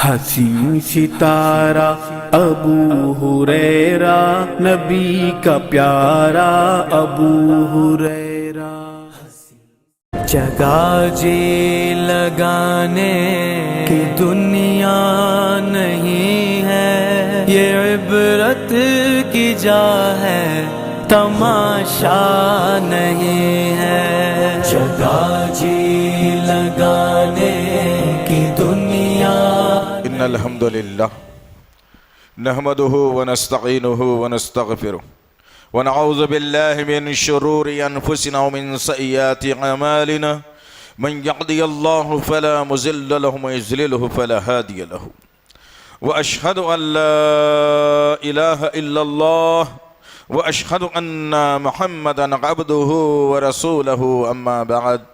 حسین ستارہ ابو ہریرہ، نبی کا پیارا ابو ہریرہ۔ جگہ جی لگانے کی دنیا نہیں ہے، یہ عبرت کی جا ہے، تماشا نہیں ہے۔ جگہ جی لگانے کی دنیا۔ ان الحمد للہ نحمده ونستعینه ونستغفره ونعوذ باللہ من شرور انفسنا ومن سیئات اعمالنا، من یهدی اللہ فلا مضل له ومن یضلل فلا هادی له، واشهد ان لا الہ الا اللہ واشهد ان محمدا عبده ورسوله، اما بعد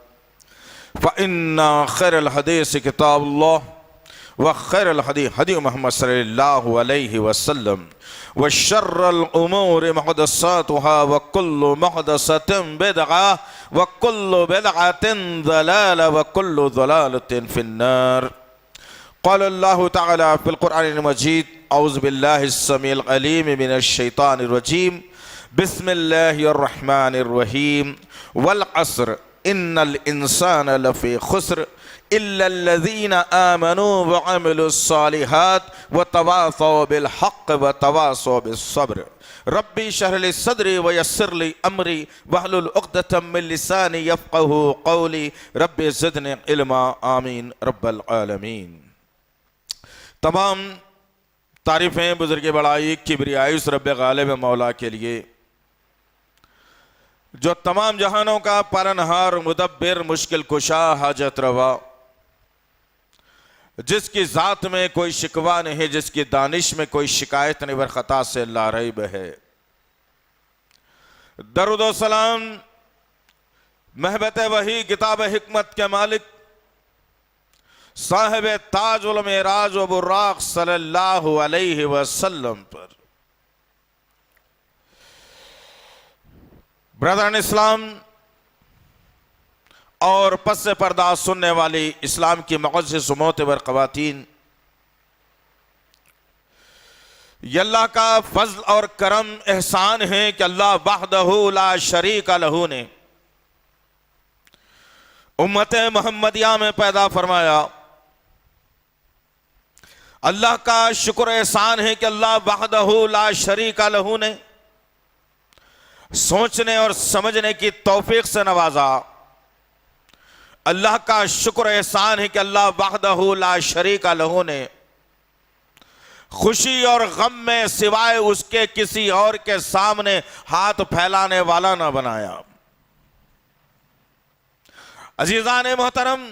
فان خیر الحدیث کتاب اللہ وخیر الحدیث حدیث محمد صلی اللہ علیہ وسلم، وشر الامور محدثاتها وكل محدثة بدعة وكل بدعة ضلالة وكل ضلالة في النار۔ قال الله تعالى في القرآن المجيد: أعوذ بالله السميع العليم من الشيطان الرجيم، بسم الله الرحمن الرحيم، والعصر إن الإنسان لفي خسر إلا الذين آمنوا وعملوا الصالحات وتواصوا بالحق وتواصوا بالصبر۔ ربي اشرح لي صدري ويسر لي أمري واحلل عقدة من لساني يفقهوا قولي، ربي زدني علما، آمین رب العالمین۔ تمام تعریفیں بزرگ بڑائی کبریائی اس رب غالب مولا کے لیے جو تمام جہانوں کا پالنہار مدبر مشکل کشا حاجت روا، جس کی ذات میں کوئی شکوہ نہیں، جس کی دانش میں کوئی شکایت نہیں، برخطا سے لا ریب ہے۔ درود و سلام محبت وحی کتاب حکمت کے مالک صاحب تاج المعراج و براق صلی اللہ علیہ وسلم پر۔ برادران اسلام اور پس پردہ سننے والی اسلام کی معزز و معتبر خواتین، یہ اللہ کا فضل اور کرم احسان ہے کہ اللہ وحدہ لا شریک لہ نے امت محمدیہ میں پیدا فرمایا۔ اللہ کا شکر احسان ہے کہ اللہ وحدہ لا شریک لہ نے سوچنے اور سمجھنے کی توفیق سے نوازا۔ اللہ کا شکر احسان ہے کہ اللہ وحدہ لا شریک لہ نے خوشی اور غم میں سوائے اس کے کسی اور کے سامنے ہاتھ پھیلانے والا نہ بنایا۔ عزیزان محترم،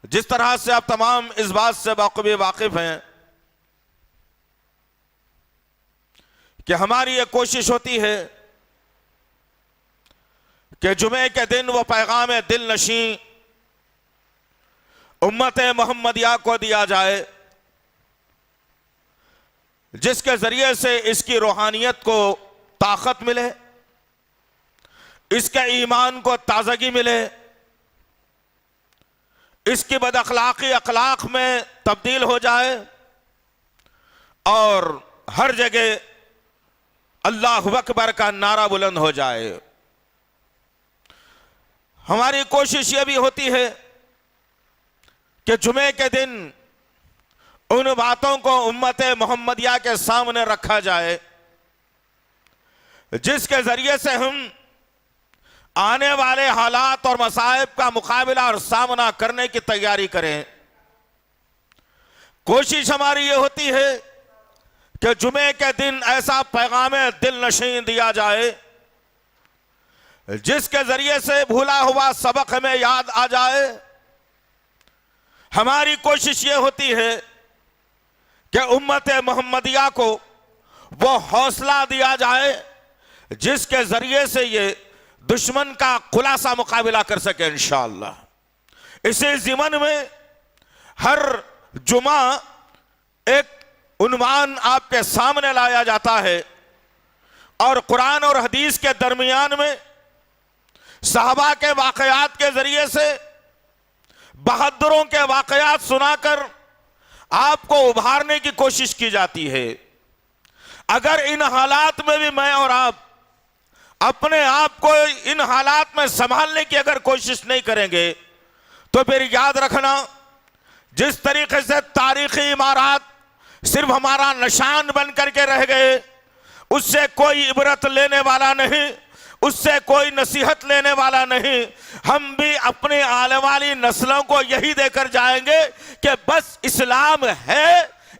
جس طرح سے آپ تمام اس بات سے بخوبی واقف ہیں کہ ہماری یہ کوشش ہوتی ہے کہ جمعے کے دن وہ پیغام دل نشیں امت محمدیہ کو دیا جائے جس کے ذریعے سے اس کی روحانیت کو طاقت ملے، اس کے ایمان کو تازگی ملے، اس کی بد اخلاقی اخلاق میں تبدیل ہو جائے، اور ہر جگہ اللہ اکبر کا نعرہ بلند ہو جائے۔ ہماری کوشش یہ بھی ہوتی ہے کہ جمعے کے دن ان باتوں کو امت محمدیہ کے سامنے رکھا جائے جس کے ذریعے سے ہم آنے والے حالات اور مصائب کا مقابلہ اور سامنا کرنے کی تیاری کریں۔ کوشش ہماری یہ ہوتی ہے کہ جمعے کے دن ایسا پیغام دل نشیں دیا جائے جس کے ذریعے سے بھولا ہوا سبق ہمیں یاد آ جائے۔ ہماری کوشش یہ ہوتی ہے کہ امت محمدیہ کو وہ حوصلہ دیا جائے جس کے ذریعے سے یہ دشمن کا خلاصہ مقابلہ کر سکے انشاءاللہ۔ اسی ضمن میں ہر جمعہ ایک عنوان آپ کے سامنے لایا جاتا ہے، اور قرآن اور حدیث کے درمیان میں صحابہ کے واقعات کے ذریعے سے بہادروں کے واقعات سنا کر آپ کو ابھارنے کی کوشش کی جاتی ہے۔ اگر ان حالات میں بھی میں اور آپ اپنے آپ کو ان حالات میں سنبھالنے کی اگر کوشش نہیں کریں گے تو پھر یاد رکھنا، جس طریقے سے تاریخی عمارات صرف ہمارا نشان بن کر کے رہ گئے، اس سے کوئی عبرت لینے والا نہیں، اس سے کوئی نصیحت لینے والا نہیں۔ ہم بھی اپنی آنے والی نسلوں کو یہی دے کر جائیں گے کہ بس اسلام ہے،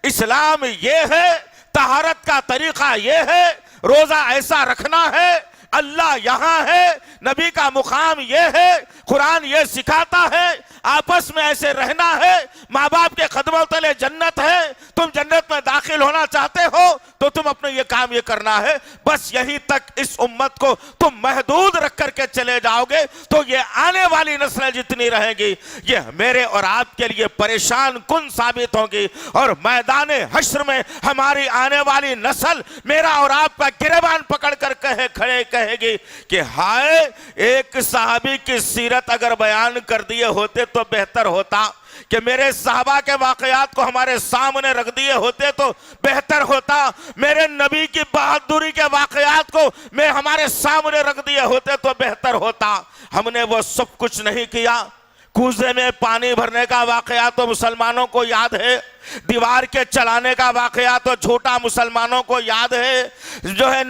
اسلام یہ ہے، طہارت کا طریقہ یہ ہے، روزہ ایسا رکھنا ہے، اللہ یہاں ہے، نبی کا مقام یہ ہے، قرآن یہ سکھاتا ہے، آپس میں ایسے رہنا ہے، ماں باپ کے قدموں تلے جنت ہے، تم جنت میں داخل ہونا چاہتے ہو تو تم اپنے یہ کام یہ کرنا ہے۔ بس یہیں تک اس امت کو تم محدود رکھ کر کے چلے جاؤ گے تو یہ آنے والی نسلیں جتنی رہیں گی یہ میرے اور آپ کے لیے پریشان کن ثابت ہوگی، اور میدان حشر میں ہماری آنے والی نسل میرا اور آپ کا گریبان پکڑ کر کہے گی کہ ہائے، ایک صحابی کی سیرت اگر بیان کر دیے ہوتے تو بہتر ہوتا، کہ میرے صحابہ کے واقعات کو ہمارے سامنے رکھ دیے ہوتے تو بہتر ہوتا، میرے نبی کی بہادری کے واقعات کو میں ہمارے سامنے رکھ دیے ہوتے تو بہتر ہوتا۔ ہم نے وہ سب کچھ نہیں کیا۔ کوزے میں پانی بھرنے کا واقعہ تو مسلمانوں کو یاد ہے، دیوار کے چلانے کا واقعہ تو جھوٹا مسلمانوں کو یاد ہے، جو ہے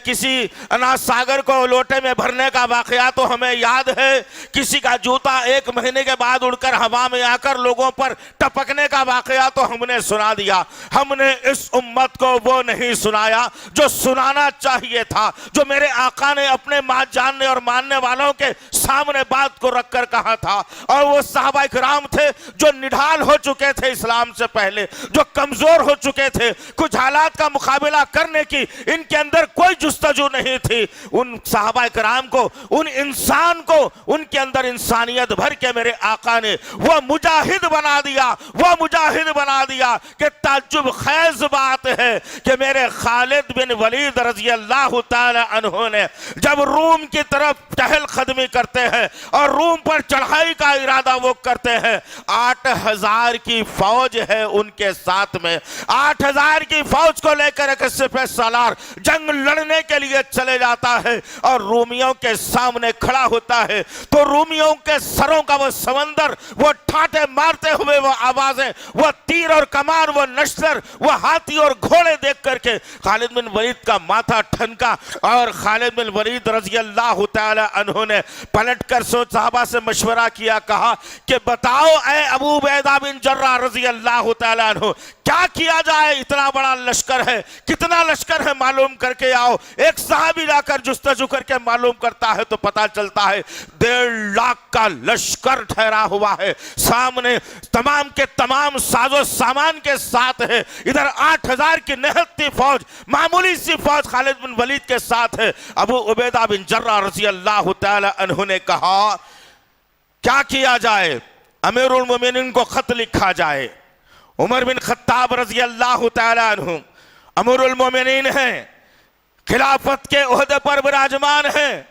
کسی اناج ساگر کو لوٹے میں بھرنے کا واقعہ تو ہمیں یاد ہے، کسی کا جوتا 1 مہینے کے بعد اڑ کر ہوا میں آ کر لوگوں پر ٹپکنے کا واقعہ تو ہم نے سنا دیا۔ ہم نے اس امت کو وہ نہیں سنایا جو سنانا چاہیے تھا، جو میرے آقا نے اپنے جاننے اور ماننے والوں کے سامنے بات کو رکھ کر کہا تھا۔ اور وہ صحابہ کرام تھے جو نڈھال ہو چکے تھے اسلام سے پہلے، جو کمزور ہو چکے تھے، کچھ حالات کا مقابلہ کرنے کی ان کے اندر کوئی جستجو نہیں تھی۔ ان صحابہ کرام کو، ان انسان کو، ان کے اندر انسانیت بھر کے میرے آقا نے وہ مجاہد بنا دیا، وہ مجاہد بنا دیا کہ تعجب خیز بات ہے کہ میرے خالد بن ولید رضی اللہ تعالی عنہ نے جب روم کی طرف چہل قدمی کرتے ہیں اور روم پر چڑھائی کا ارادہ وہ کرتے ہیں، 8000 کی فوج ہے ان کے ساتھ میں، 8000 کی فوج کو لے کر ایک سپہ سالار جنگ لڑنے کے لیے چلے جاتا ہے اور رومیوں کے سامنے کھڑا ہوتا ہے تو رومیوں کے سروں کا وہ سمندر، وہ ٹھاٹے مارتے ہوئے وہ آوازیں، وہ تیر اور کمان، وہ نشتر، وہ ہاتھی اور گھوڑے دیکھ کر کے خالد بن ولید کا ماتھا ٹھنکا، اور خالد بن ولید رضی اللہ تعالی عنہ نے پلٹ کر صحابہ سے مشورہ کیا، کہا کہ بتاؤ اے ابو عبیدہ بن جراح رضی اللہ تعالیٰ عنہ، کیا کیا جائے؟ اتنا بڑا لشکر ہے، کتنا لشکر ہے معلوم کر کے آؤ۔ ایک صحابی جا کر جستجو کر کے معلوم کرتا ہے تو پتا چلتا ہے 1.5 لاکھ کا لشکر ٹھہرا ہوا ہے، سامنے تمام کے تمام ساز و سامان کے ساتھ ہے، ادھر 8000 کی نہتی فوج، معمولی سی فوج خالد بن ولید کے ساتھ ہے۔ ابو عبیدہ بن جراح رضی اللہ تعالی عنہ نے کہا کیا کیا جائے؟ امیر المومنین کو خط لکھا جائے۔ عمر بن خطاب رضی اللہ تعالی عنہ امیر المومنین ہیں، خلافت کے عہدے پر براجمان ہیں،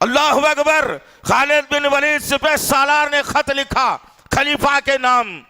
اللہ اکبر۔ خالد بن ولید سپہ سالار نے خط لکھا خلیفہ کے نام،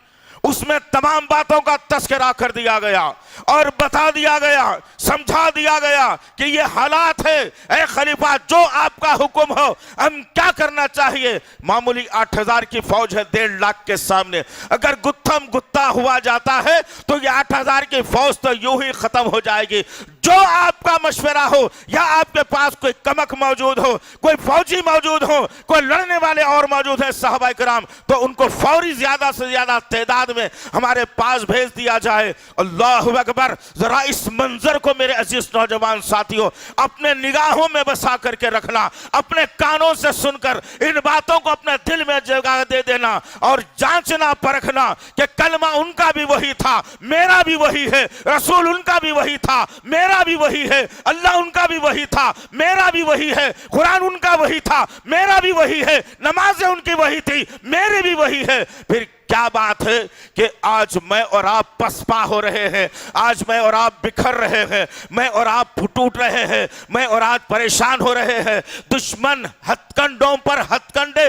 اس میں تمام باتوں کا تذکرہ کر دیا گیا اور بتا دیا گیا، سمجھا دیا گیا کہ یہ حالات ہے، اے خلیفہ جو آپ کا حکم ہو، ہم کیا کرنا چاہیے؟ معمولی 8000 کی فوج ہے 1.5 لاکھ کے سامنے، اگر گتھم گتا ہوا جاتا ہے تو یہ 8000 کی فوج تو یوں ہی ختم ہو جائے گی۔ جو آپ کا مشورہ ہو، یا آپ کے پاس کوئی کمک موجود ہو، کوئی فوجی موجود ہو، کوئی لڑنے والے اور موجود ہیں صحابہ کرام، تو ان کو فوری زیادہ سے زیادہ تعداد میں ہمارے پاس بھیج دیا جائے۔ اللہ اکبر۔ ذرا اس منظر کو میرے عزیز نوجوان ساتھیوں اپنے نگاہوں میں بسا کر کے رکھنا، اپنے کانوں سے سن کر ان باتوں کو اپنے دل میں جگہ دے دینا اور جانچنا پرکھنا کہ کلمہ ان کا بھی وہی تھا، میرا بھی وہی ہے، رسول ان کا بھی وہی تھا، میرا بھی وہی ہے، اللہ ان کا بھی وہی تھا، میرا بھی وہی ہے، قرآن ان کا وہی تھا، میرا بھی وہی ہے، نمازیں ان کی وہی تھی، میری بھی وہی ہے۔ پھر کیا بات ہے کہ آج میں اور آپ پسپا ہو رہے ہیں، آج میں اور آپ بکھر رہے ہیں، میں اور آپ ٹوٹ رہے ہیں، میں اور آج پریشان ہو رہے ہیں، دشمن ہتھ کنڈوں پر ہتھ کنڈے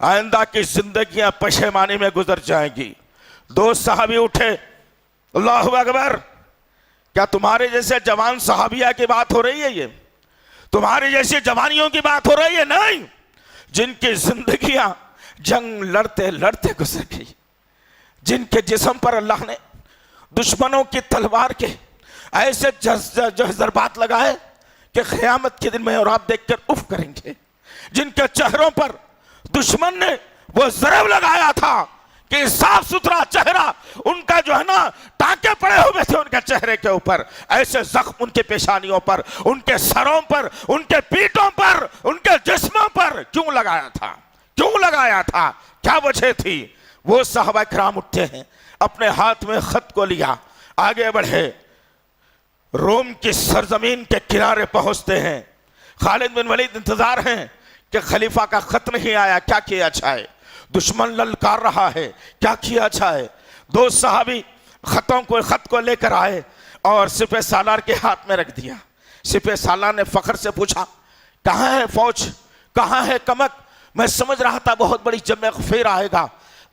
آئندہ کی زندگیاں پشیمانی میں گزر جائیں گی۔ دو صحابی اٹھے، اللہ اکبر، کیا تمہارے جیسے جوان صحابیہ کی بات ہو رہی ہے؟ یہ تمہاری جیسی جوانیوں کی بات ہو رہی ہے؟ نہیں، جن کی زندگیاں جنگ لڑتے لڑتے گزر گئی، جن کے جسم پر اللہ نے دشمنوں کی تلوار کے ایسے ضربات لگائے کہ قیامت کے دن میں اور آپ دیکھ کر اف کریں گے، جن کے چہروں پر دشمن نے وہ ضرب لگایا تھا کہ صاف ستھرا چہرہ ان کا جو ہے نا ٹانکے پڑے ہوئے تھے ان کے چہرے کے اوپر، ایسے زخم ان کے پیشانیوں پر، ان کے سروں پر، ان کے پیٹوں پر، ان کے جسموں پر کیوں لگایا تھا؟ کیوں لگایا تھا؟ کیا وجہ تھی؟ وہ صحابہ کرام اٹھتے ہیں، اپنے ہاتھ میں خط کو لیا، آگے بڑھے، روم کی سرزمین کے کنارے پہنچتے ہیں۔ خالد بن ولید انتظار ہیں کہ خلیفہ کا خط نہیں آیا، کیا کیا جائے؟ دشمن للکار رہا ہے، کیا کیا جائے؟ دو صحابی خط کو لے کر آئے اور سپہ سالار کے ہاتھ میں رکھ دیا۔ سپہ سالار نے فخر سے پوچھا، کہاں ہے فوج؟ کہاں ہے کمک؟ میں سمجھ رہا تھا بہت بڑی جنگ غفیر آئے گا۔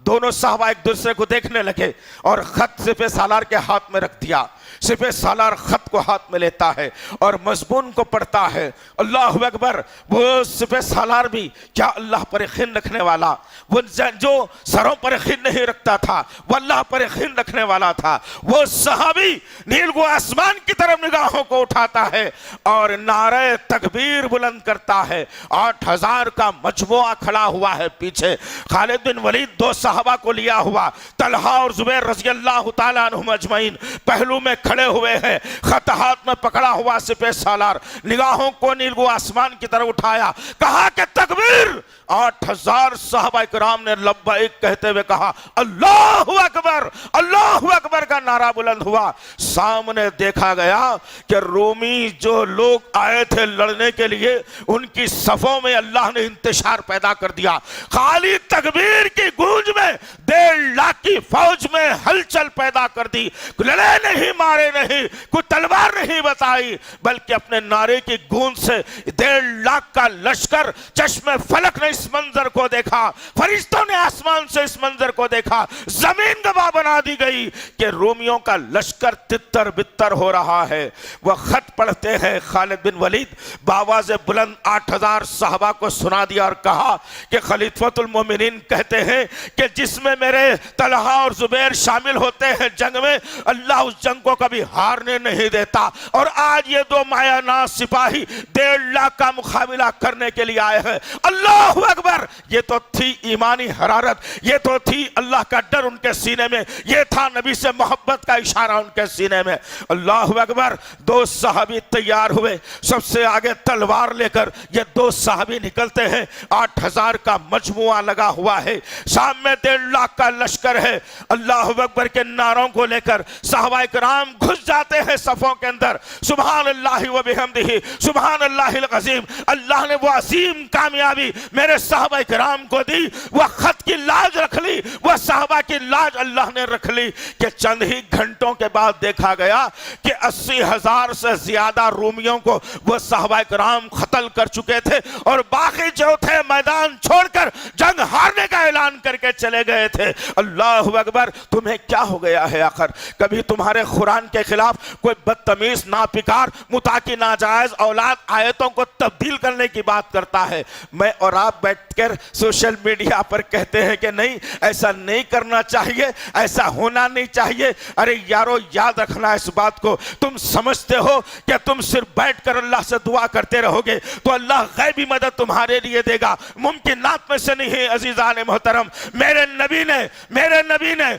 دونوں صحابہ ایک دوسرے کو دیکھنے لگے اور خط سپہ سالار کے ہاتھ میں رکھ دیا۔ سپہ سالار خط کو ہاتھ میں لیتا ہے اور مضمون کو پڑھتا ہے۔ اللہ اکبر، وہ سپہ سالار بھی کیا اللہ پر یقین رکھنے والا، وہ جو سروں پر یقین نہیں رکھتا تھا وہ اللہ پر یقین رکھنے والا تھا۔ وہ صحابی نیل کو آسمان کی طرف نگاہوں کو اٹھاتا ہے اور نعرہ تکبیر بلند کرتا ہے۔ 8000 کا مجموعہ کھڑا ہوا ہے پیچھے، خالد بن ولید دو صحابہ کو لیا ہوا، طلحہ اور زبیر رضی اللہ تعالیٰ عنہم اجمعین پہلو میں کھڑے ہوئے ہیں، خط ہاتھ میں پکڑا ہوا سپہ سالار نگاہوں کو نیلگو آسمان کی طرف اٹھایا، کہا کہ تکبیر۔ 8000 صحابہ کرام نے لبیک کہتے ہوئے کہا اللہ اکبر، اللہ اکبر کا نعرہ بلند ہوا۔ سامنے دیکھا گیا کہ رومی جو لوگ آئے تھے لڑنے کے لیے ان کی صفوں میں اللہ نے انتشار پیدا کر دیا۔ خالی تکبیر کی گونج میں 1.5 لاکھ کی فوج میں ہلچل پیدا کر دی۔ لڑے نہیں، مارے نہیں، کوئی تلوار نہیں بتائی، بلکہ اپنے نعرے کی گونج سے 1.5 لاکھ کا لشکر چشم فلک نے اس منظر کو دیکھا، فرشتوں نے آسمان سے اس منظر کو دیکھا، زمین گواہ بنا دی گئی کہ رومیوں کا لشکر تتر بتر ہو رہا ہے۔ وہ خط پڑھتے ہیں، خالد بن ولید بآواز بلند 8000 صحابہ کو سنا دیا اور کہا کہ خلیفۃ المومنین کہتے ہیں کہ جس میں میرے طلحہ اور زبیر شامل ہوتے ہیں جنگ میں، اللہ اس جنگ کو کبھی ہارنے نہیں دیتا، اور آج یہ دو مایہ ناز سپاہی 1.5 لاکھ کا مقابلہ کرنے کے لیے آئے ہیں۔ اللہ اکبر، یہ تو تھی ایمانی حرارت، یہ تو تھی اللہ کا ڈر ان کے سینے میں، یہ تھا نبی سے محبت کا اشارہ ان کے سینے میں۔ اللہ اکبر، دو صحابی تیار ہوئے، سب سے آگے تلوار لے کر یہ دو صحابی نکلتے ہیں۔ 8000 کا مجموعہ لگا ہوا ہے، شام میں 1.5 لاکھ کا لشکر ہے۔ اللہ اکبر کے نعروں کو لے کر صحابہ کرام گھس جاتے ہیں صفوں کے اندر۔ سبحان اللہ و بحمدہ، سبحان اللہ العظیم۔ اللہ نے وہ عظیم کامیابی میرے صحابہ کرام کو دی، وہ خط کی لاج رکھ لی، وہ صحابہ کی لاج اللہ نے رکھ لی کہ چند ہی گھنٹوں کے بعد دیکھا گیا کہ 80,000 سے زیادہ رومیوں کو وہ صحابہ کرام قتل کر چکے تھے، اور باقی جو تھے میدان چھوڑ کر جنگ ہارنے کا اعلان کر کے چلے گئے تھے۔ اللہ اکبر، تمہیں کیا ہو گیا ہے آخر؟ کبھی تمہارے قرآن کے خلاف کوئی بدتمیز، ناپکار، متعاقی، ناجائز اولاد آیتوں کو تبدیل کرنے کی بات کرتا ہے، میں اور آپ بیٹھ کر سوشل میڈیا پر کہتے ہیں کہ نہیں، ایسا نہیں کرنا چاہیے، ایسا ہونا نہیں چاہیے۔ ارے یارو، یاد رکھنا اس بات کو، تم سمجھتے ہو کہ تم صرف بیٹھ کر اللہ سے دعا کرتے رہو گے تو اللہ غیبی مدد تمہارے لیے دے گا، ممکنات میں سے نہیں ہے۔ عزیزان محترم، میرے نبی نے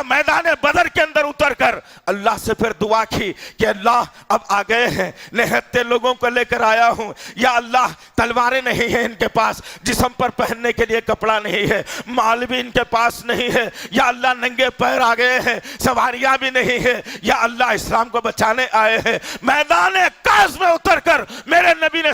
میدان بدر کے اندر اتر کر اللہ سے پھر دعا کی کہ اللہ اب آ گئے ہیں، نہتے لوگوں کو لے کر آیا ہوں، یا اللہ تلواریں نہیں ہیں ان کے پاس، جسم پر پہننے کے لیے کپڑا نہیں ہے، مال بھی ان کے پاس نہیں ہے، یا اللہ ننگے پیر آ گئے ہیں، سواریاں بھی نہیں ہے، یا اللہ اسلام کو بچانے آئے ہیں۔ میدان کاز میں اتر کر میرے نبی نے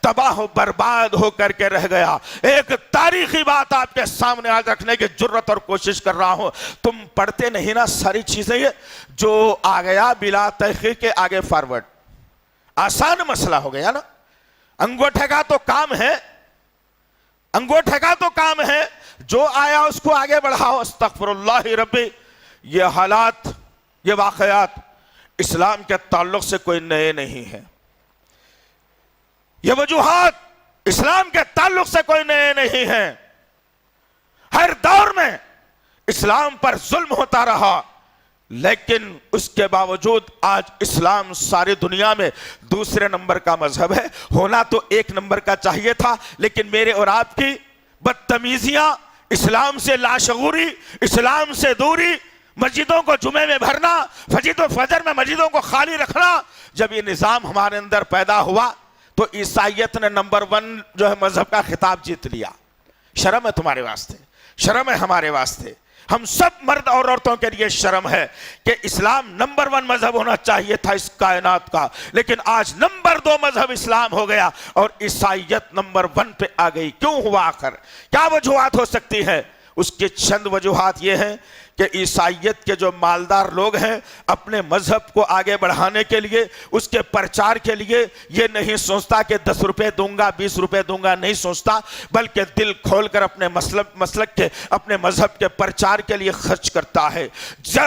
تباہ و برباد ہو کر کے رہ گیا۔ ایک تاریخی بات آپ کے سامنے آج رکھنے کی جرت اور کوشش کر رہا ہوں، تم پڑھتے نہیں نا ساری چیزیں، یہ جو آ گیا بلا تحقیق کے آگے فارورڈ، آسان مسئلہ ہو گیا نا۔ انگوٹھے کا تو کام ہے، انگوٹھے کا تو کام ہے، جو آیا اس کو آگے بڑھاؤ۔ استغفر اللہ ربی، یہ حالات، یہ واقعات اسلام کے تعلق سے کوئی نئے نہیں ہیں، یہ وجوہات اسلام کے تعلق سے کوئی نئے نہیں ہیں۔ ہر دور میں اسلام پر ظلم ہوتا رہا، لیکن اس کے باوجود آج اسلام ساری دنیا میں دوسرے نمبر کا مذہب ہے۔ ہونا تو ایک نمبر کا چاہیے تھا، لیکن میرے اور آپ کی بدتمیزیاں، اسلام سے لاشعوری، اسلام سے دوری، مسجدوں کو جمعے میں بھرنا، فجر میں مسجدوں کو خالی رکھنا، جب یہ نظام ہمارے اندر پیدا ہوا تو عیسائیت نے نمبر 1 جو ہے مذہب کا خطاب جیت لیا۔ شرم ہے تمہارے واسطے، شرم ہے ہمارے واسطے، ہم سب مرد اور عورتوں کے لیے شرم ہے کہ اسلام نمبر 1 مذہب ہونا چاہیے تھا اس کائنات کا، لیکن آج نمبر 2 مذہب اسلام ہو گیا اور عیسائیت نمبر 1 پہ آ گئی۔ کیوں ہوا آخر؟ کیا وجوہات ہو سکتی ہے؟ اس کے چند وجوہات یہ ہیں کہ عیسائیت کے جو مالدار لوگ ہیں اپنے مذہب کو آگے بڑھانے کے لیے، اس کے پرچار کے لیے یہ نہیں سوچتا کہ 10 روپے دوں گا 20 روپے دوں گا، نہیں سوچتا، بلکہ دل کھول کر اپنے مسلک کے، اپنے مذہب کے پرچار کے لیے خرچ کرتا ہے،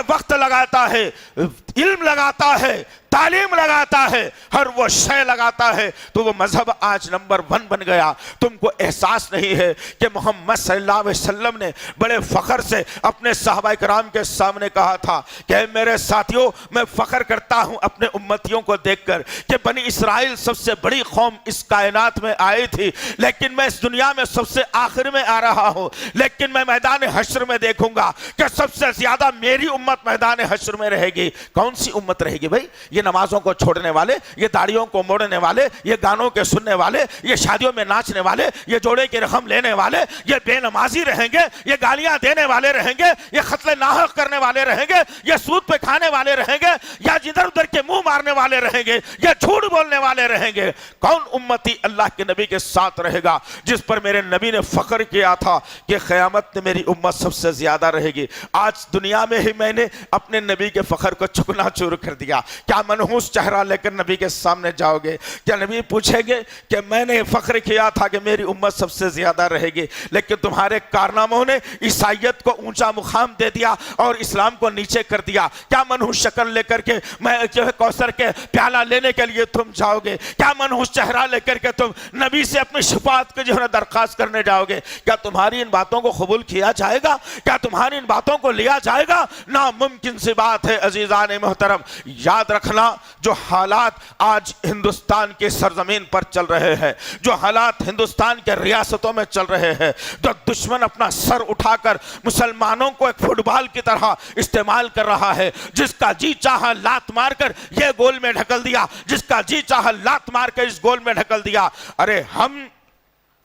وقت لگاتا ہے، علم لگاتا ہے، تعلیم لگاتا ہے، ہر وہ شے لگاتا ہے، تو وہ مذہب آج نمبر 1 بن گیا۔ تم کو احساس نہیں ہے کہ محمد صلی اللہ علیہ وسلم نے بڑے فخر سے اپنے صحابہ کرام کے سامنے کہا تھا کہ میرے ساتھیوں، میں فخر کرتا ہوں اپنے امتیوں کو دیکھ کر کہ بنی اسرائیل سب سے بڑی قوم اس کائنات میں آئی تھی، لیکن میں اس دنیا میں سب سے آخر میں آ رہا ہوں، لیکن میں میدان حشر میں دیکھوں گا کہ سب سے زیادہ میری امت میدان حشر میں رہے گی۔ کون سی امت رہے گی بھائی؟ یہ نمازوں کو چھوڑنے والے، یہ داڑھیوں کو موڑنے والے، یہ گانوں کے سننے والے، یہ شادیوں میں ناچنے والے، یہ جوڑے کی رقم لینے والے، یہ بے نمازی رہیں گے، یہ گالیاں دینے والے رہیں گے، یہ قتل ناحق کرنے والے رہیں گے، یہ سود پہ کھانے والے رہیں گے، یا جدھر ادھر کے منہ مارنے والے رہیں گے، یا جھوٹ بولنے والے رہیں گے؟ کون امتی اللہ کے نبی کے ساتھ رہے گا جس پر میرے نبی نے فخر کیا تھا کہ قیامت میں میری امت سب سے زیادہ رہے گی؟ آج دنیا میں ہی میں نے اپنے نبی کے فخر کو چکنا چور کر دیا۔ کیا منحوس چہرہ لے کر نبی کے سامنے جاؤ گے؟ کیا نبی پوچھیں گے کہ میں نے فخر کیا تھا کہ میری امت سب سے زیادہ رہے گی، لیکن تمہارے کارناموں نے عیسائیت کو اونچا مقام دے دیا اور اسلام کو نیچے کر دیا؟ کیا منحوس شکل لے کر کے میں جو ہے کوثر کے پیالہ لینے کے لیے تم جاؤ گے؟ کیا منحوس چہرہ لے کر کے تم نبی سے اپنی شفاعت کی جو ہے درخواست کرنے جاؤ گے؟ کیا تمہاری ان باتوں کو قبول کیا جائے گا؟ کیا تمہاری ان باتوں کو لیا جائے گا؟ ناممکن سی بات ہے عزیزان محترم۔ یاد رکھنا، جو حالات آج ہندوستان کی سرزمین پر چل رہے ہیں، جو حالات ہندوستان کے ریاستوں میں چل رہے ہیں، جو دشمن اپنا سر اٹھا کر مسلمانوں کو ایک فٹ بال کی طرح استعمال کر رہا ہے، جس کا جی چاہا لات مار کر یہ گول میں ڈھکل دیا، جس کا جی چاہا لات مار کر اس گول میں ڈھکل دیا۔ ارے ہم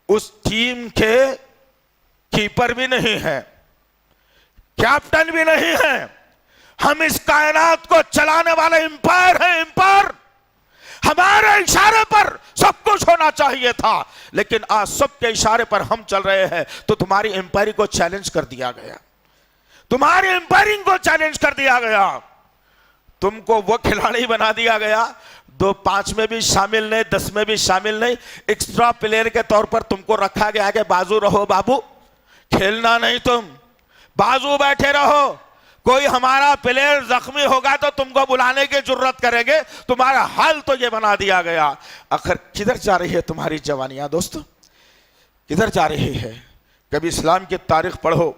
اس ٹیم کے کیپر بھی نہیں ہیں، کیپٹن بھی نہیں ہیں، ہم اس کائنات کو چلانے والے امپائر ہیں، امپائر۔ ہمارے اشارے پر سب کچھ ہونا چاہیے تھا، لیکن آج سب کے اشارے پر ہم چل رہے ہیں، تو تمہاری امپائرنگ کو چیلنج کر دیا گیا، تمہاری امپائرنگ کو چیلنج کر دیا گیا، تم کو وہ کھلاڑی بنا دیا گیا 5 میں بھی شامل نہیں، 10 میں بھی شامل نہیں، ایکسٹرا پلیئر کے طور پر تم کو رکھا گیا کہ بازو رہو بابو، کھیلنا نہیں، تم بازو بیٹھے رہو، کوئی ہمارا پلیئر زخمی ہوگا تو تم کو بلانے کی جرت کریں گے، تمہارا حال تو یہ بنا دیا گیا۔ آخر کدھر جا رہی ہے تمہاری جوانیاں دوستو؟ کدھر جا رہی ہے؟ کبھی اسلام کی تاریخ پڑھو،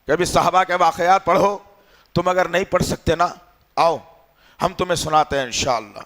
کبھی صحابہ کے واقعات پڑھو۔ تم اگر نہیں پڑھ سکتے نا، آؤ ہم تمہیں سناتے ہیں انشاءاللہ،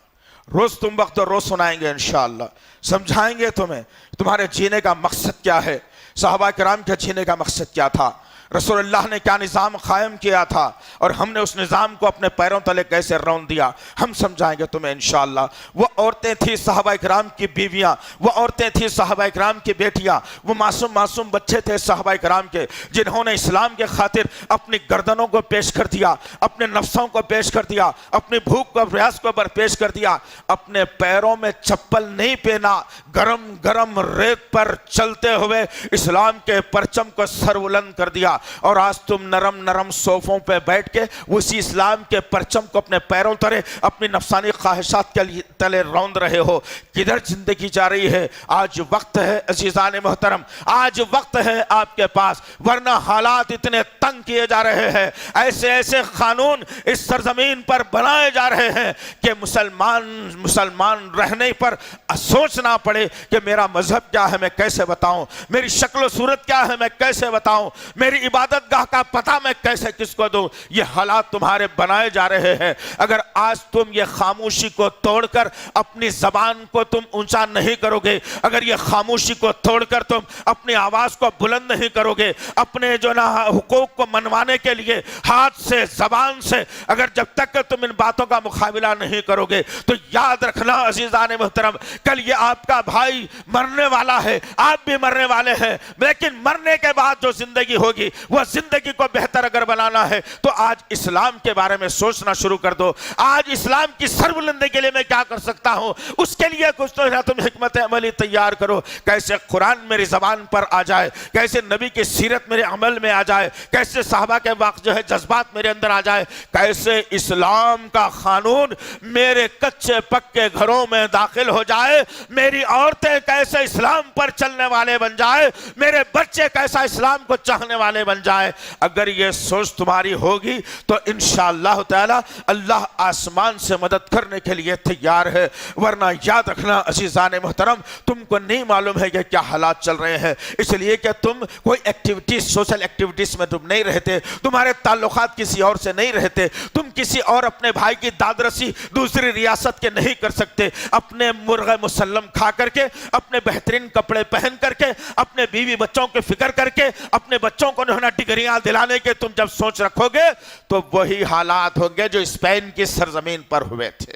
روز تم وقت روز سنائیں گے انشاءاللہ، سمجھائیں گے تمہیں تمہارے جینے کا مقصد کیا ہے، صحابہ کرام کے جینے کا مقصد کیا تھا۔ رسول اللہ نے کیا نظام قائم کیا تھا اور ہم نے اس نظام کو اپنے پیروں تلے کیسے رون دیا، ہم سمجھائیں گے تمہیں انشاءاللہ۔ وہ عورتیں تھیں صحابہ اکرام کی بیویاں، وہ عورتیں تھیں صحابہ اکرام کی بیٹیاں، وہ معصوم بچے تھے صحابہ اکرام کے، جنہوں نے اسلام کے خاطر اپنی گردنوں کو پیش کر دیا، اپنے نفسوں کو پیش کر دیا، اپنی بھوک کو پیاس کو پیش کر دیا، اپنے پیروں میں چپل نہیں پہنا، گرم گرم ریت پر چلتے ہوئے اسلام کے پرچم کو سر بلند کر دیا، اور آج تم نرم نرم صوفوں پہ بیٹھ کے اسی اسلام کے پرچم کو اپنے پیروں تلے اپنی نفسانی خواہشات کے تلے روند رہے ہو۔ کدھر زندگی جا رہی ہے؟ آج وقت ہے عزیزان محترم، آج وقت ہے آپ کے پاس، ورنہ حالات اتنے تنگ کیے جا رہے ہیں، ایسے ایسے قانون اس سرزمین پر بنائے جا رہے ہیں کہ مسلمان رہنے پر سوچنا پڑے کہ میرا مذہب کیا ہے میں کیسے بتاؤں، میری شکل و صورت کیا ہے میں کیسے بتاؤں، میری عبادت گاہ کا پتہ میں کیسے کس کو دوں۔ یہ حالات تمہارے بنائے جا رہے ہیں۔ اگر آج تم یہ خاموشی کو توڑ کر اپنی زبان کو تم اونچا نہیں کرو گے، اگر یہ خاموشی کو توڑ کر تم اپنی آواز کو بلند نہیں کرو گے، اپنے جو نا حقوق کو منوانے کے لیے ہاتھ سے زبان سے اگر جب تک کہ تم ان باتوں کا مقابلہ نہیں کرو گے، تو یاد رکھنا عزیزان محترم، کل یہ آپ کا بھائی مرنے والا ہے، آپ بھی مرنے والے ہیں، لیکن مرنے کے بعد جو زندگی ہوگی وہ زندگی کو بہتر اگر بنانا ہے تو آج اسلام کے بارے میں سوچنا شروع کر دو۔ آج اسلام کی سربلندی کے لیے میں کیا کر سکتا ہوں، اس کے لیے کچھ تو تم حکمت عملی تیار کرو، کیسے قرآن میری زبان پر آ جائے، کیسے نبی کی سیرت میرے عمل میں آ جائے، کیسے صحابہ کے واقع جو ہے جذبات میرے اندر آ جائے، کیسے اسلام کا قانون میرے کچے پکے گھروں میں داخل ہو جائے، میری عورتیں کیسے اسلام پر چلنے والے بن جائے، میرے بچے کیسا اسلام کو چاہنے والے بن جائے۔ اگر یہ سوچ تمہاری ہوگی تو انشاءاللہ تعالی اللہ آسمان سے مدد کرنے کے لیے تیار ہے، ورنہ یاد رکھنا عزیزان محترم، تم کو نہیں معلوم ہے کہ کیا حالات چل رہے ہیں، اس لیے کہ تم کوئی ایکٹیویٹیز سوشل ایکٹیویٹیز میں تم نہیں رہتے، تمہارے تعلقات کسی اور سے نہیں رہتے، تم کسی اور اپنے بھائی کی دادرسی دوسری ریاست کے نہیں کر سکتے، اپنے مرغ مسلم کھا کر کے، اپنے بہترین کپڑے پہن کر کے، اپنے بیوی بچوں کی فکر کر کے، اپنے بچوں کو ڈگریاں دلانے کے تم جب سوچ رکھو گے تو وہی حالات ہوں گے جو اسپین کی سرزمین پر ہوئے تھے۔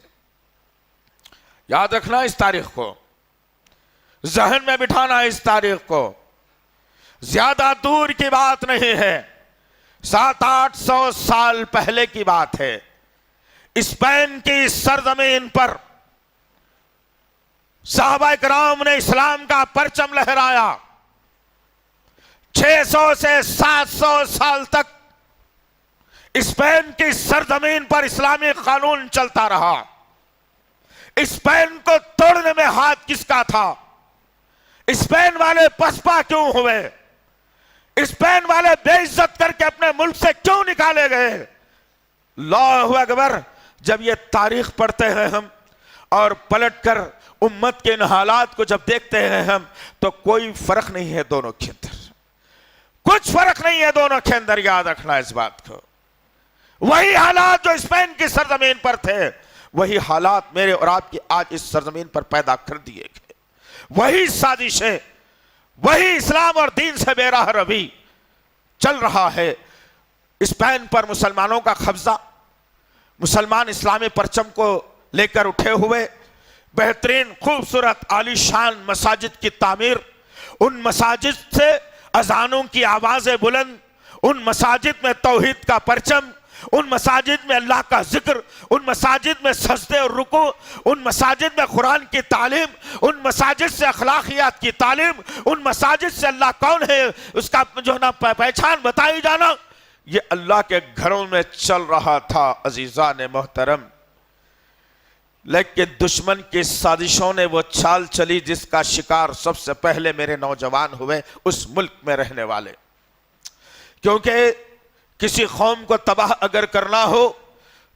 یاد رکھنا اس تاریخ کو، ذہن میں بٹھانا اس تاریخ کو، زیادہ دور کی بات نہیں ہے، 700-800 سال پہلے کی بات ہے۔ اسپین کی سرزمین پر صحابہ کرام نے اسلام کا پرچم لہرایا، 600 سے 700 سال تک اسپین کی سرزمین پر اسلامی قانون چلتا رہا۔ اسپین کو توڑنے میں ہاتھ کس کا تھا؟ اسپین والے پسپا کیوں ہوئے؟ اسپین والے بے عزت کر کے اپنے ملک سے کیوں نکالے گئے؟ اللہ اکبر! جب یہ تاریخ پڑھتے ہیں ہم اور پلٹ کر امت کے ان حالات کو جب دیکھتے ہیں ہم تو کوئی فرق نہیں ہے دونوں کے اندر، کچھ فرق نہیں ہے دونوں کے اندر، یاد رکھنا اس بات کو۔ وہی حالات جو اسپین کی سرزمین پر تھے، وہی حالات میرے اور آپ کی آج اس سرزمین پر پیدا کر دیے گئے، وہی سازشیں، وہی اسلام اور دین سے بے راہ روی چل رہا ہے۔ اسپین پر مسلمانوں کا قبضہ، مسلمان اسلامی پرچم کو لے کر اٹھے ہوئے، بہترین خوبصورت عالی شان مساجد کی تعمیر، ان مساجد سے اذانوں کی آوازیں بلند، ان مساجد میں توحید کا پرچم، ان مساجد میں اللہ کا ذکر، ان مساجد میں سجدے اور رکوع، ان مساجد میں قرآن کی تعلیم، ان مساجد سے اخلاقیات کی تعلیم، ان مساجد سے اللہ کون ہے اس کا جو نا پہچان بتائی جانا، یہ اللہ کے گھروں میں چل رہا تھا عزیزان محترم۔ لیکن دشمن کی سازشوں نے وہ چال چلی جس کا شکار سب سے پہلے میرے نوجوان ہوئے اس ملک میں رہنے والے، کیونکہ کسی قوم کو تباہ اگر کرنا ہو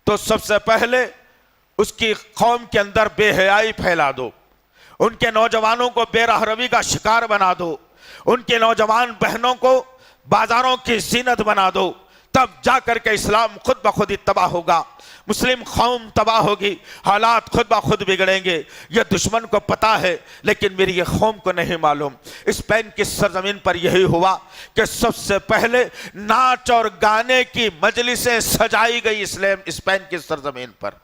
تو سب سے پہلے اس کی قوم کے اندر بے حیائی پھیلا دو، ان کے نوجوانوں کو بے راہ روی کا شکار بنا دو، ان کے نوجوان بہنوں کو بازاروں کی زینت بنا دو، تب جا کر کے اسلام خود بخود ہی تباہ ہوگا۔ مسلم قوم تباہ ہوگی، حالات خود بخود بگڑیں گے، یہ دشمن کو پتا ہے لیکن میری یہ قوم کو نہیں معلوم۔ اسپین کی سرزمین پر یہی ہوا کہ سب سے پہلے ناچ اور گانے کی مجلسیں سجائی گئی اسپین کی سرزمین پر،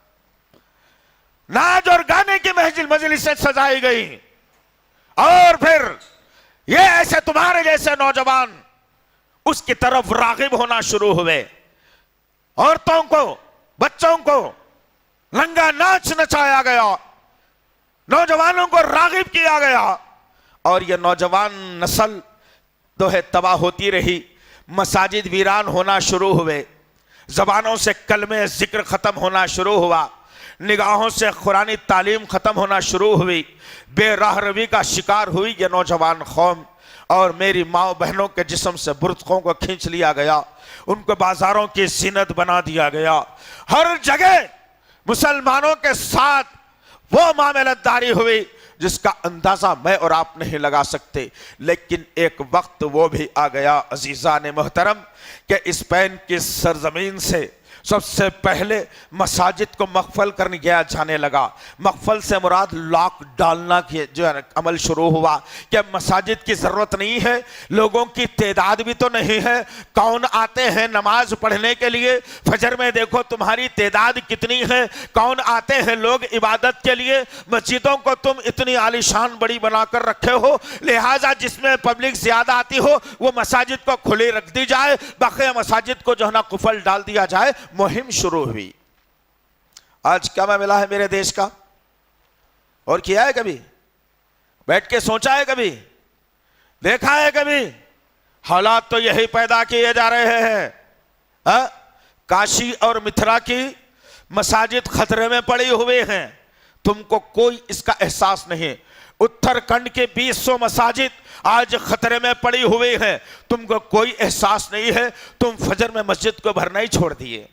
ناچ اور گانے کی مجلسیں سجائی گئی، اور پھر یہ ایسے تمہارے جیسے نوجوان اس کی طرف راغب ہونا شروع ہوئے، عورتوں کو، بچوں کو لنگا ناچ نچایا گیا، نوجوانوں کو راغب کیا گیا، اور یہ نوجوان نسل جو ہے تباہ ہوتی رہی، مساجد ویران ہونا شروع ہوئے، زبانوں سے کلمے ذکر ختم ہونا شروع ہوا، نگاہوں سے قرآنی تعلیم ختم ہونا شروع ہوئی، بے راہ روی کا شکار ہوئی یہ نوجوان قوم، اور میری ماں بہنوں کے جسم سے برتقوں کو کھینچ لیا گیا، ان کو بازاروں کی زینت بنا دیا گیا، ہر جگہ مسلمانوں کے ساتھ وہ معاملت داری ہوئی جس کا اندازہ میں اور آپ نہیں لگا سکتے۔ لیکن ایک وقت وہ بھی آ گیا عزیزان محترم کہ اسپین کی سرزمین سے سب سے پہلے مساجد کو مقفل کرنے گیا جانے لگا۔ مقفل سے مراد لاک ڈالنا کی جو عمل شروع ہوا کہ مساجد کی ضرورت نہیں ہے، لوگوں کی تعداد بھی تو نہیں ہے، کون آتے ہیں نماز پڑھنے کے لیے؟ فجر میں دیکھو تمہاری تعداد کتنی ہے، کون آتے ہیں لوگ عبادت کے لیے؟ مسجدوں کو تم اتنی عالیشان بڑی بنا کر رکھے ہو، لہٰذا جس میں پبلک زیادہ آتی ہو وہ مساجد کو کھلی رکھ دی جائے، باقی مساجد کو جو ہے نا قفل ڈال دیا جائے۔ مہم شروع ہوئی۔ آج کیا معاملہ ہے میرے دیش کا؟ اور کیا ہے کبھی؟ بیٹھ کے سوچا ہے کبھی؟ دیکھا ہے کبھی؟ حالات تو یہی پیدا کیے جا رہے ہیں۔ کاشی اور متھرا کی مساجد خطرے میں پڑی ہوئے ہیں، تم کو کوئی اس کا احساس نہیں۔ اتراکھنڈ کے 200 مساجد آج خطرے میں پڑی ہوئی ہیں، تم کو کوئی احساس نہیں ہے۔ تم فجر میں مسجد کو بھرنا ہی چھوڑ دیے،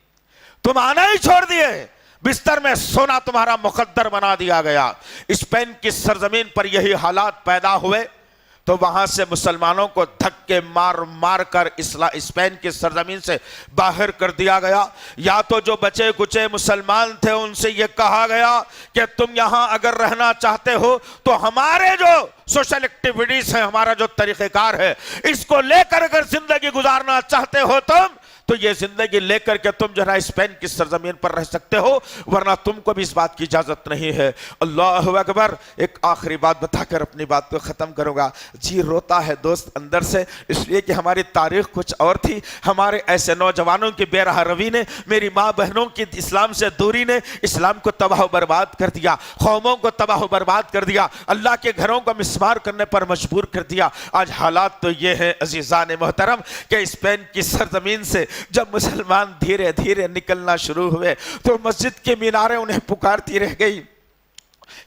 تم آنا ہی چھوڑ دیے، بستر میں سونا تمہارا مقدر بنا دیا گیا۔ اسپین کی سرزمین پر یہی حالات پیدا ہوئے تو وہاں سے مسلمانوں کو دھکے مار مار کر اسپین کی سرزمین سے باہر کر دیا گیا۔ یا تو جو بچے کچے مسلمان تھے ان سے یہ کہا گیا کہ تم یہاں اگر رہنا چاہتے ہو تو ہمارے جو سوشل ایکٹیویٹیز ہیں، ہمارا جو طریقہ کار ہے، اس کو لے کر اگر زندگی گزارنا چاہتے ہو تم تو یہ زندگی لے کر کے تم جو ہے اسپین کی سرزمین پر رہ سکتے ہو، ورنہ تم کو بھی اس بات کی اجازت نہیں ہے۔ اللہ اکبر۔ ایک آخری بات بتا کر اپنی بات کو ختم کروں گا۔ جی روتا ہے دوست اندر سے، اس لیے کہ ہماری تاریخ کچھ اور تھی، ہمارے ایسے نوجوانوں کی بے راہ روی نے، میری ماں بہنوں کی اسلام سے دوری نے اسلام کو تباہ و برباد کر دیا، قوموں کو تباہ و برباد کر دیا، اللہ کے گھروں کو مسمار کرنے پر مجبور کر دیا۔ آج حالات تو یہ ہیں عزیزان محترم کہ اسپین کی سرزمین سے جب مسلمان دھیرے دھیرے نکلنا شروع ہوئے تو مسجد کے میناریں انہیں پکارتی رہ گئی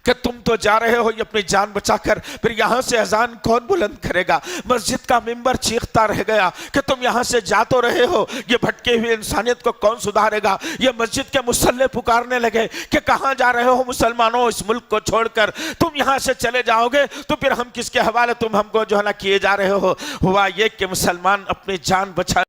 کہ تم تو جا رہے ہو یہ اپنی جان بچا کر، پھر یہاں سے اذان کون بلند کرے گا؟ مسجد کا ممبر چیختا رہ گیا کہ تم یہاں سے جا تو رہے ہو، یہ بھٹکے ہوئے انسانیت کو کون سدھارے گا؟ یہ مسجد کے مصلی پکارنے لگے کہ کہاں جا رہے ہو مسلمانوں، اس ملک کو چھوڑ کر تم یہاں سے چلے جاؤ گے تو پھر ہم کس کے حوالے تم ہم کو جو ہے نا کیے جا رہے ہو؟ ہوا یہ کہ مسلمان اپنی جان بچا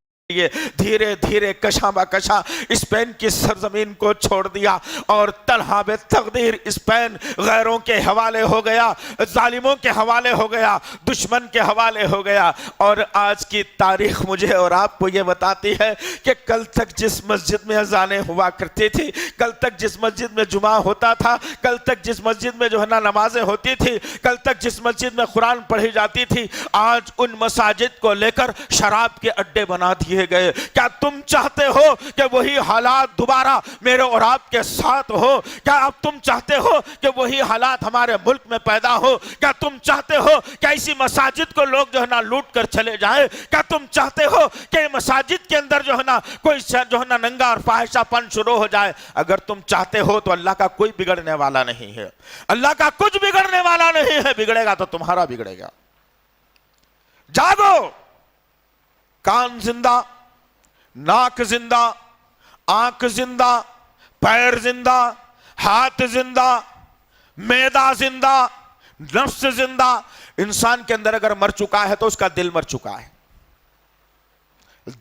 دھیرے دھیرے کشاں با کشاں اسپین کی سرزمین کو چھوڑ دیا، اور تنہا بے تقدیر اسپین غیروں کے حوالے ہو گیا، ظالموں کے حوالے ہو گیا، دشمن کے حوالے ہو گیا۔ اور آج کی تاریخ مجھے اور آپ کو یہ بتاتی ہے کہ کل تک جس مسجد میں اذانیں ہوا کرتی تھی، کل تک جس مسجد میں جمعہ ہوتا تھا، کل تک جس مسجد میں جو ہے نا نمازیں ہوتی تھی، کل تک جس مسجد میں قرآن پڑھی جاتی تھی، آج ان مساجد کو لے کر شراب کے اڈے بنا دیے گئے۔ کیا تم چاہتے ہو کہ وہی حالات دوبارہ میرے اور آپ کے ساتھ ہو؟ کیا اب تم چاہتے ہو کہ وہی حالات ہمارے ملک میں پیدا ہو؟ کیا تم چاہتے ہو کہ ایسی مساجد کو لوگ جو ہے نا لوٹ کر چلے جائیں؟ کیا تم چاہتے ہو کہ مساجد کے اندر جو ہے نا کوئی جو ہے نا ننگا اور فاحشہ پن شروع ہو جائے؟ اگر تم چاہتے ہو تو اللہ کا کوئی بگڑنے والا نہیں ہے، اللہ کا کچھ بگڑنے والا نہیں ہے، بگڑے گا تو تمہارا بگڑے گا۔ جاگو، کان زندہ، ناک زندہ، آنکھ زندہ، پیر زندہ، ہاتھ زندہ، معدہ زندہ، نفس زندہ۔ انسان کے اندر اگر مر چکا ہے تو اس کا دل مر چکا ہے۔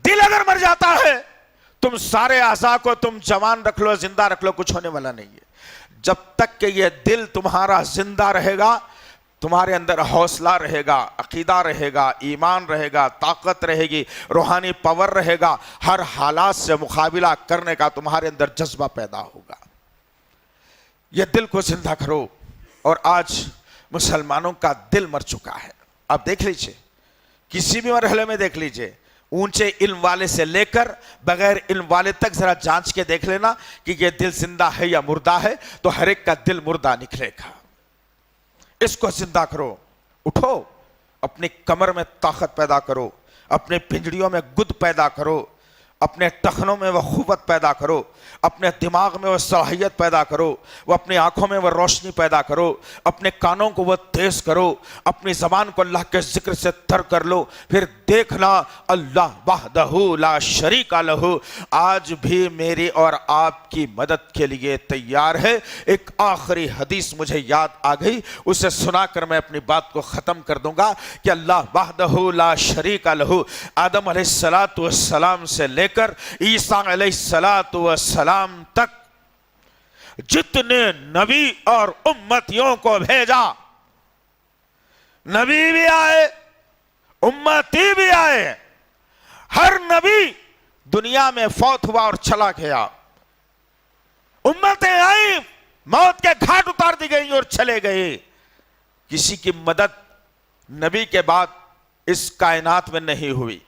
دل اگر مر جاتا ہے تم سارے اعضاء کو تم جوان رکھ لو، زندہ رکھ لو، کچھ ہونے والا نہیں ہے۔ جب تک کہ یہ دل تمہارا زندہ رہے گا، تمہارے اندر حوصلہ رہے گا، عقیدہ رہے گا، ایمان رہے گا، طاقت رہے گی، روحانی پاور رہے گا، ہر حالات سے مقابلہ کرنے کا تمہارے اندر جذبہ پیدا ہوگا۔ یہ دل کو زندہ کرو۔ اور آج مسلمانوں کا دل مر چکا ہے۔ آپ دیکھ لیجئے، کسی بھی مرحلے میں دیکھ لیجئے، اونچے علم والے سے لے کر بغیر علم والے تک ذرا جانچ کے دیکھ لینا کہ یہ دل زندہ ہے یا مردہ ہے، تو ہر ایک کا دل مردہ نکلے گا۔ اس کو زندہ کرو، اٹھو، اپنی کمر میں طاقت پیدا کرو، اپنے پنجڑیوں میں گد پیدا کرو، اپنے ٹخنوں میں وہ قوت پیدا کرو، اپنے دماغ میں وہ صلاحیت پیدا کرو، وہ اپنی آنکھوں میں وہ روشنی پیدا کرو، اپنے کانوں کو وہ تیز کرو، اپنی زبان کو اللہ کے ذکر سے تر کر لو۔ پھر دیکھنا اللہ وحدہ لا شریک لہ آج بھی میری اور آپ کی مدد کے لیے تیار ہے۔ ایک آخری حدیث مجھے یاد آ گئی، اسے سنا کر میں اپنی بات کو ختم کر دوں گا کہ اللہ وحدہ لا شریک لہ آدم علیہ السلام سے لے کر عیسیٰ علیہ السلام تک جتنے نبی اور امتیوں کو بھیجا، نبی بھی آئے، امتی بھی آئے، ہر نبی دنیا میں فوت ہوا اور چلا گیا، امتیں آئیں، موت کے گھاٹ اتار دی گئی اور چلے گئے۔ کسی کی مدد نبی کے بعد اس کائنات میں نہیں ہوئی،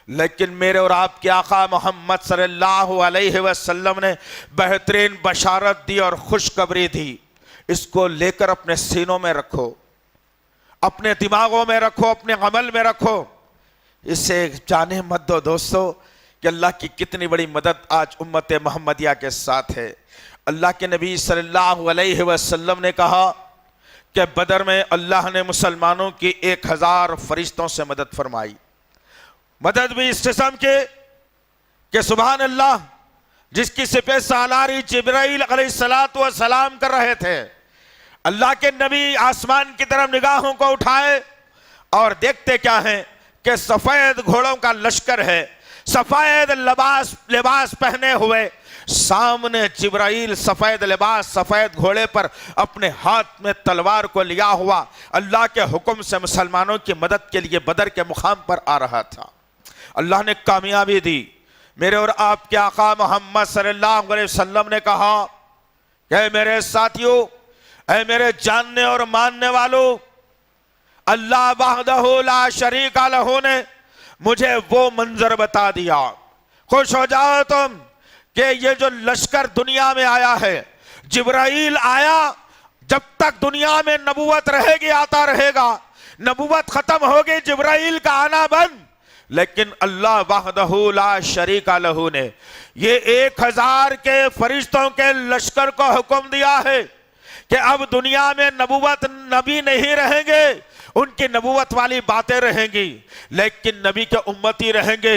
لیکن میرے اور آپ کے آقا محمد صلی اللہ علیہ وسلم نے بہترین بشارت دی اور خوشخبری دی۔ اس کو لے کر اپنے سینوں میں رکھو، اپنے دماغوں میں رکھو، اپنے عمل میں رکھو۔ اسے جانے مت دو دوستو کہ اللہ کی کتنی بڑی مدد آج امت محمدیہ کے ساتھ ہے۔ اللہ کے نبی صلی اللہ علیہ وسلم نے کہا کہ بدر میں اللہ نے مسلمانوں کی 1000 فرشتوں سے مدد فرمائی۔ مدد بھی اس قسم کے کہ سبحان اللہ، جس کی سپہ سالاری جبرائیل علیہ السلام کر رہے تھے، اللہ کے نبی آسمان کی طرف نگاہوں کو اٹھائے اور دیکھتے کیا ہیں کہ سفید گھوڑوں کا لشکر ہے، سفید لباس پہنے ہوئے، سامنے جبرائیل سفید لباس سفید گھوڑے پر اپنے ہاتھ میں تلوار کو لیا ہوا اللہ کے حکم سے مسلمانوں کی مدد کے لیے بدر کے مقام پر آ رہا تھا۔ اللہ نے کامیابی دی۔ میرے اور آپ کے آقا محمد صلی اللہ علیہ وسلم نے کہا کہ اے میرے ساتھیوں، اے میرے جاننے اور ماننے والوں، اللہ وحدہ لا شریک لہ نے مجھے وہ منظر بتا دیا۔ خوش ہو جاؤ تم کہ یہ جو لشکر دنیا میں آیا ہے، جبرائیل آیا، جب تک دنیا میں نبوت رہے گی آتا رہے گا، نبوت ختم ہوگی جبرائیل کا آنا بند، لیکن اللہ وحدہ لا شریک لہ نے یہ 1000 کے فرشتوں کے لشکر کو حکم دیا ہے کہ اب دنیا میں نبوت نبی نہیں رہیں گے، ان کی نبوت والی باتیں رہیں گی، لیکن نبی کے امتی رہیں گے۔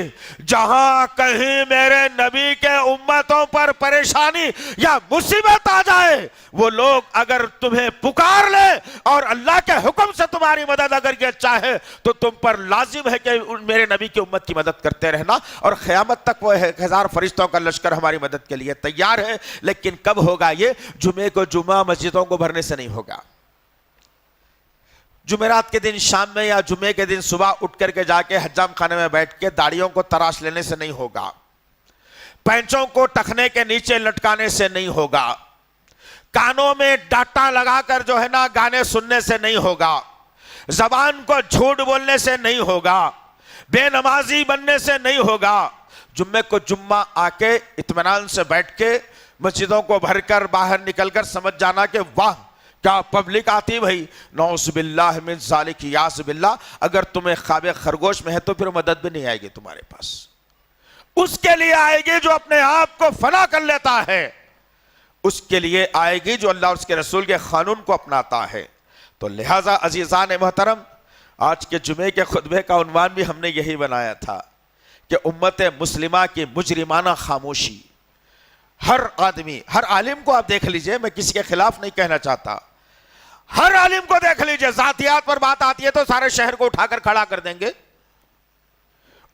جہاں کہیں میرے نبی کے امتوں پر پریشانی یا مصیبت آ جائے، وہ لوگ اگر تمہیں پکار لے اور اللہ کے حکم سے تمہاری مدد اگر یہ چاہے تو تم پر لازم ہے کہ میرے نبی کی امت کی مدد کرتے رہنا، اور قیامت تک وہ 1000 فرشتوں کا لشکر ہماری مدد کے لیے تیار ہے۔ لیکن کب ہوگا یہ؟ جمعے کو جمعہ مسجدوں کو بھرنے سے نہیں ہوگا، جمعرات کے دن شام میں یا جمعے کے دن صبح اٹھ کر کے جا کے حجام خانے میں بیٹھ کے داڑھیوں کو تراش لینے سے نہیں ہوگا، پینچوں کو ٹخنے کے نیچے لٹکانے سے نہیں ہوگا، کانوں میں ڈاٹا لگا کر جو ہے نا گانے سننے سے نہیں ہوگا، زبان کو جھوٹ بولنے سے نہیں ہوگا، بے نمازی بننے سے نہیں ہوگا۔ جمعے کو جمعہ آ کے اطمینان سے بیٹھ کے مسجدوں کو بھر کر باہر نکل کر سمجھ جانا کہ واہ کیا پبلک آتی بھائی، نعوذ باللہ من ذالک، یاذ باللہ، اگر تمہیں خواب خرگوش میں ہے تو پھر مدد بھی نہیں آئے گی تمہارے پاس۔ اس کے لیے آئے گی جو اپنے آپ کو فنا کر لیتا ہے، اس کے لیے آئے گی جو اللہ اور اس کے رسول کے قانون کو اپناتا ہے۔ تو لہٰذا عزیزان محترم، آج کے جمعے کے خطبے کا عنوان بھی ہم نے یہی بنایا تھا کہ امت مسلمہ کی مجرمانہ خاموشی۔ ہر آدمی، ہر عالم کو آپ دیکھ لیجئے، میں کسی کے خلاف نہیں کہنا چاہتا، ہر عالم کو دیکھ لیجئے، ذاتیات پر بات آتی ہے تو سارے شہر کو اٹھا کر کھڑا کر دیں گے،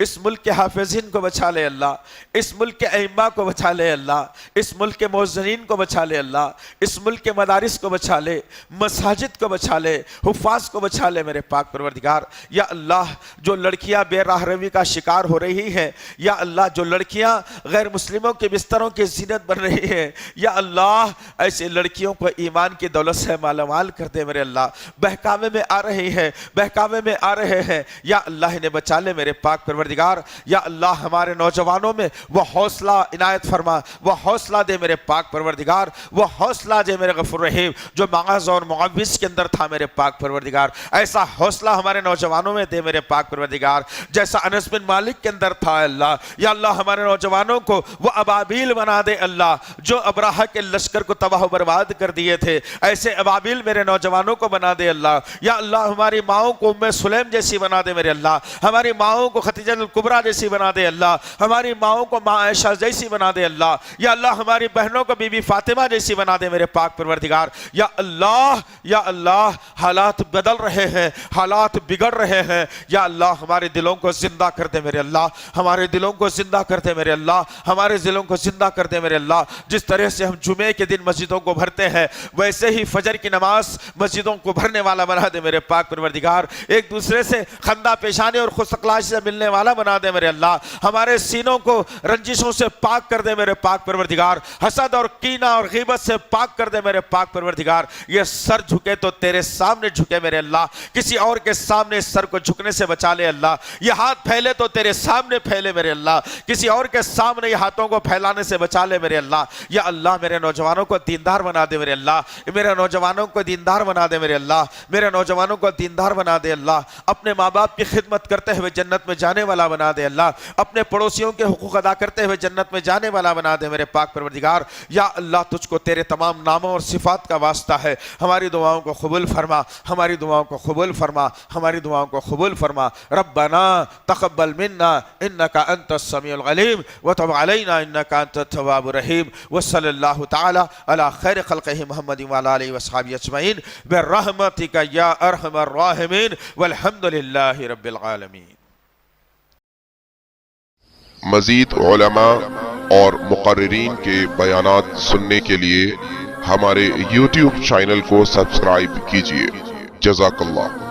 اس ملک کے حافظین کو بچا لے اللہ، اس ملک کے ائمہ کو بچا لے اللہ، اس ملک کے مؤذنین کو بچا لے اللہ، اس ملک کے مدارس کو بچا لے، مساجد کو بچا لے، حفاظ کو بچا لے میرے پاک پروردگار۔ یا اللہ جو لڑکیاں بے راہ روی کا شکار ہو رہی ہیں، یا اللہ جو لڑکیاں غیر مسلموں کے بستروں کی زینت بن رہی ہیں، یا اللہ ایسے لڑکیوں کو ایمان کی دولت سے مالا مال کر دے میرے اللہ۔ بہکاوے میں آ رہی ہے، بہکاوے میں آ رہے ہیں، یا اللہ انہیں بچا لے میرے پاک پروردگار۔ یا اللہ ہمارے نوجوانوں میں وہ حوصلہ عنایت فرما، وہ حوصلہ دے میرے پاک پروردگار، وہ حوصلہ دے میرے غفور رحیم جو معاذ اور معوذ کے اندر تھا میرے پاک پروردگار۔ ایسا حوصلہ ہمارے نوجوانوں میں دے میرے پاک پروردگار جیسا انس بن مالک کے اندر تھا اللہ۔ یا اللہ ہمارے نوجوانوں کو وہ ابابیل بنا دے اللہ جو ابراہہ کے لشکر کو تباہ و برباد کر دیے تھے، ایسے ابابیل میرے نوجوانوں کو بنا دے اللہ۔ یا اللہ ہماری ماؤں کو ام سلیم جیسی بنا دے میرے اللہ، ہماری ماؤں کو خدیجہ الکبریٰ جیسی بنا دے اللہ، ہماری ماؤں کو ماں عائشہ جیسی بنا دے اللہ۔ یا اللہ ہماری بہنوں کو بی بی فاطمہ جیسی بنا دے میرے پاک پروردگار۔ یا اللہ حالات بدل رہے ہیں، حالات بگڑ رہے ہیں، یا اللہ ہمارے دلوں کو زندہ کر دے میرے اللہ، ہمارے دلوں کو زندہ کر دے میرے اللہ، ہمارے دلوں کو زندہ کر دے میرے اللہ۔ جس طرح سے ہم جمعے کے دن مسجدوں کو بھرتے ہیں ویسے ہی فجر کی نماز مسجدوں کو بھرنے والا بنا دے میرے پاک پروردگار، ایک دوسرے سے خندہ پیشانی اور خوش اخلاقی سے ملنے والا بنا دے میرے اللہ، ہمارے سینوں کو رنجشوں سے پاک کر دے میرے پاک پروردگار، حسد اور کینہ اور غیبت سے پاک کر دے میرے پاک پروردگار۔ یہ سر جھکے تو تیرے سامنے جھکے میرے اللہ، کسی اور کے سامنے اس سر کو جھکنے سے بچا لے اللہ، یہ ہاتھ پھیلے تو تیرے سامنے پھیلے میرے اللہ، کسی اور کے سامنے یہ ہاتھوں کو پھیلانے سے بچا لے میرے اللہ۔ یا اللہ میرے نوجوانوں کو دیندار بنا دے میرے اللہ، میرے نوجوانوں کو دیندار بنا دے میرے اللہ، میرے نوجوانوں کو دیندار بنا دے اللہ، اپنے ماں باپ کی خدمت کرتے ہوئے جنت میں جانے والا بنا دے اللہ، اپنے پڑوسیوں کے حقوق ادا کرتے ہوئے جنت میں جانے والا بنا دے میرے پاک پروردگار۔ یا اللہ تجھ کو تیرے تمام ناموں اور صفات کا واسطہ ہے، ہماری دعاؤں کو قبول فرما، ہماری دعاؤں کو قبول فرما، ہماری دعاؤں کو قبول فرما۔ ربنا تقبل منا انك انت السميع العليم وتب علينا انك انت التواب الرحيم وصلى الله تعالى على خير خلقه محمد وعلى اله وصحبه اجمعين برحمتك يا ارحم الراحمين والحمد لله رب العالمين۔ مزید علماء اور مقررین کے بیانات سننے کے لیے ہمارے YouTube چینل کو سبسکرائب کیجیے۔ جزاک اللہ۔